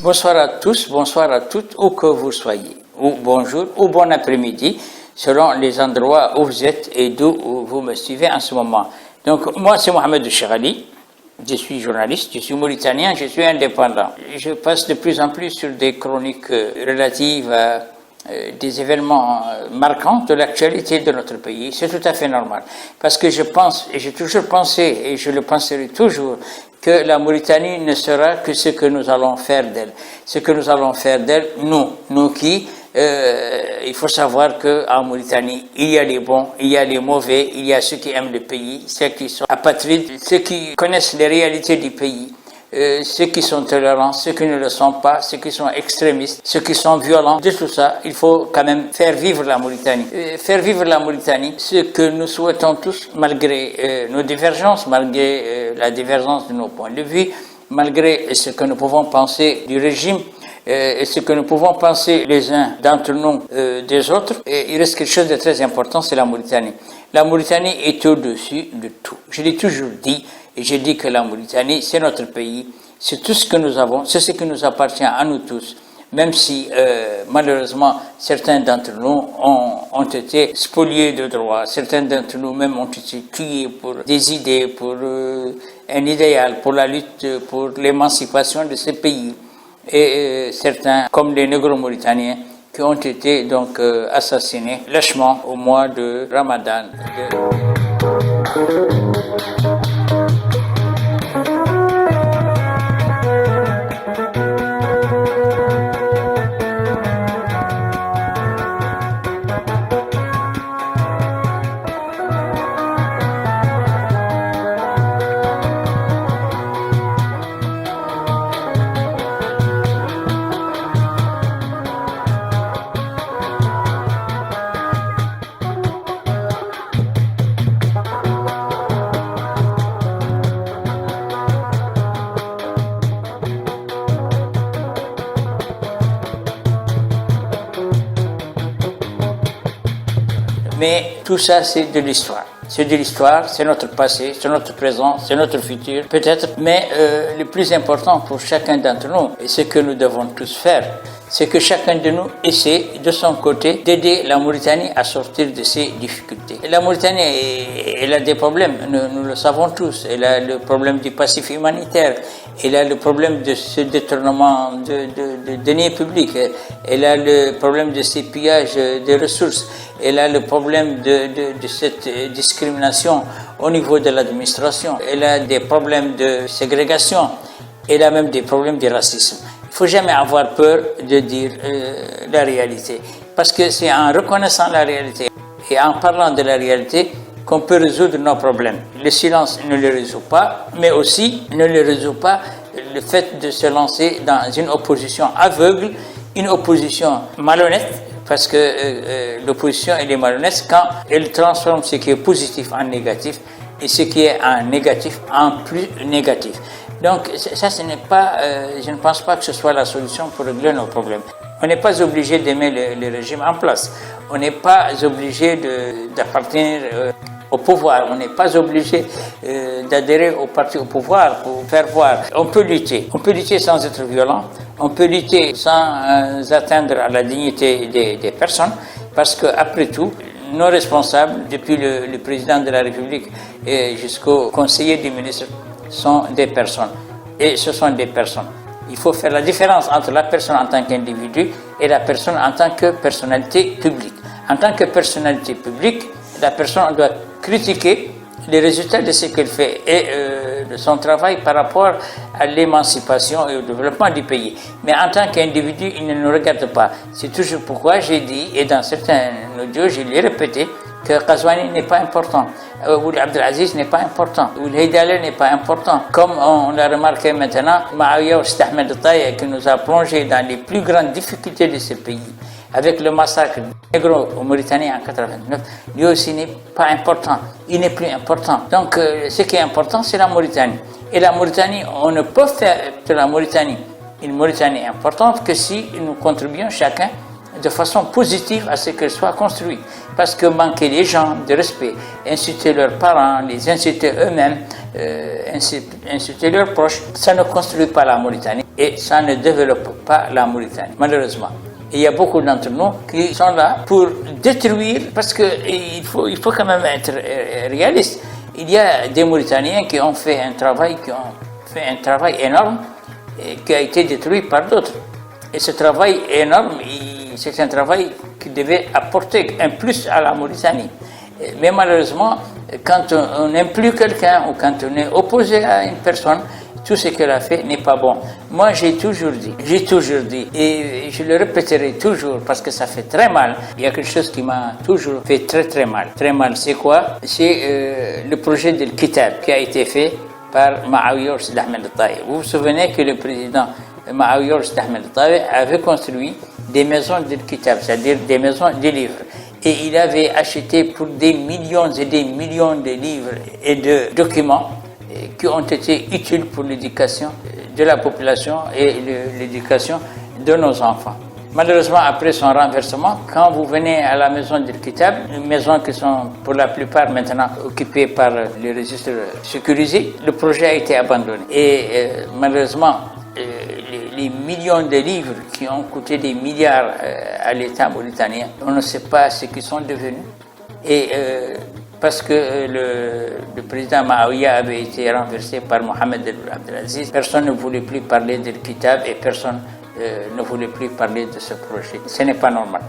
Bonsoir à tous, bonsoir à toutes, où que vous soyez, ou bonjour, ou bon après-midi, selon les endroits où vous êtes et d'où vous me suivez en ce moment. Donc, moi, c'est Mohamed Chirali, je suis journaliste, je suis mauritanien, je suis indépendant. Je passe de plus en plus sur des chroniques relatives à des événements marquants de l'actualité de notre pays. C'est tout à fait normal. Parce que je pense, et j'ai toujours pensé, et je le penserai toujours, que la Mauritanie ne sera que ce que nous allons faire d'elle. Ce que nous allons faire d'elle, nous qui, il faut savoir qu'en Mauritanie, il y a les bons, il y a les mauvais, il y a ceux qui aiment le pays, ceux qui sont apatrides, ceux qui connaissent les réalités du pays, ceux qui sont tolérants, ceux qui ne le sont pas, ceux qui sont extrémistes, ceux qui sont violents. De tout ça, il faut quand même faire vivre la Mauritanie. Faire vivre la Mauritanie, ce que nous souhaitons tous, malgré nos divergences, malgré la divergence de nos points de vue, malgré ce que nous pouvons penser du régime, et ce que nous pouvons penser les uns d'entre nous des autres, et il reste quelque chose de très important, c'est la Mauritanie. La Mauritanie est au-dessus de tout. Je l'ai toujours dit, et j'ai dit que la Mauritanie, c'est notre pays, c'est tout ce que nous avons, c'est ce qui nous appartient à nous tous, même si malheureusement certains d'entre nous ont été spoliés de droits, certains d'entre nous même ont été tués pour des idées, pour un idéal, pour la lutte, pour l'émancipation de ce pays. Et certains, comme les négro-mauritaniens, qui ont été donc assassinés lâchement au mois de Ramadan. Mais tout ça, c'est de l'histoire. C'est de l'histoire, c'est notre passé, c'est notre présent, c'est notre futur, peut-être. Mais le plus important pour chacun d'entre nous, et ce que nous devons tous faire, c'est que chacun de nous essaie de son côté d'aider la Mauritanie à sortir de ses difficultés. Et la Mauritanie, elle a des problèmes, nous le savons tous. Elle a le problème du passif humanitaire, elle a le problème de ce détournement de deniers publics, elle a le problème de ces pillages des ressources, elle a le problème de cette discrimination au niveau de l'administration, elle a des problèmes de ségrégation, elle a même des problèmes de racisme. Il ne faut jamais avoir peur de dire la réalité, parce que c'est en reconnaissant la réalité et en parlant de la réalité qu'on peut résoudre nos problèmes. Le silence ne les résout pas, mais aussi ne les résout pas le fait de se lancer dans une opposition aveugle, une opposition malhonnête, parce que l'opposition elle est malhonnête quand elle transforme ce qui est positif en négatif et ce qui est en négatif en plus négatif. Donc ça, ce n'est pas, je ne pense pas que ce soit la solution pour régler nos problèmes. On n'est pas obligé d'aimer le régime en place. On n'est pas obligé d'appartenir au pouvoir. On n'est pas obligé d'adhérer au parti au pouvoir pour faire voir. On peut lutter. On peut lutter sans être violent. On peut lutter sans atteindre à la dignité des personnes. Parce qu'après tout, nos responsables, depuis le président de la République et jusqu'au conseiller du ministre, sont des personnes. Et ce sont des personnes. Il faut faire la différence entre la personne en tant qu'individu et la personne en tant que personnalité publique. En tant que personnalité publique, la personne doit critiquer les résultats de ce qu'elle fait et de son travail par rapport à l'émancipation et au développement du pays. Mais en tant qu'individu, il ne nous regarde pas. C'est toujours pourquoi j'ai dit, et dans certains audios, je l'ai répété, que Ghazouani n'est pas important, Ould Abdelaziz n'est pas important, Ould Haïdaleh n'est pas important. Comme on l'a remarqué maintenant, Maouya Ahmed Taye, qui nous a plongé dans les plus grandes difficultés de ce pays, avec le massacre négro-mauritanien en 1989, lui aussi n'est pas important, il n'est plus important. Donc ce qui est important, c'est la Mauritanie. Et la Mauritanie, on ne peut faire de la Mauritanie une Mauritanie importante que si nous contribuons chacun de façon positive à ce qu'elle soit construite. Parce que manquer les gens de respect, insulter leurs parents, les insulter eux-mêmes, insulter leurs proches, ça ne construit pas la Mauritanie. et ça ne développe pas la Mauritanie, malheureusement. Et il y a beaucoup d'entre nous qui sont là pour détruire, parce qu'il faut quand même être réaliste. Il y a des Mauritaniens qui ont fait un travail énorme et qui a été détruit par d'autres. Et ce travail énorme, c'est un travail qui devait apporter un plus à la Mauritanie. Mais malheureusement, quand on n'aime plus quelqu'un ou quand on est opposé à une personne, tout ce qu'elle a fait n'est pas bon. Moi, j'ai toujours dit, et je le répéterai toujours parce que ça fait très mal. Il y a quelque chose qui m'a toujours fait très très mal. Très mal, c'est quoi? C'est le projet de Kitab qui a été fait par Maouya Ould Ahmed Al-Taï. Vous vous souvenez que le président Maouya Ould Ahmed Al-Taï avait construit des maisons de Kitab, c'est-à-dire des maisons de livres. Et il avait acheté pour des millions et des millions de livres et de documents qui ont été utiles pour l'éducation de la population et l'éducation de nos enfants. Malheureusement, après son renversement, quand vous venez à la maison de Kitab, une maison qui sont pour la plupart maintenant occupées par les registres sécurisés, le projet a été abandonné. Et malheureusement, les millions de livres qui ont coûté des milliards à l'État mauritanien, on ne sait pas ce qu'ils sont devenus. Et parce que le président Maouya avait été renversé par Mohamed Abdelaziz, personne ne voulait plus parler de Kitab et personne ne voulait plus parler de ce projet. Ce n'est pas normal.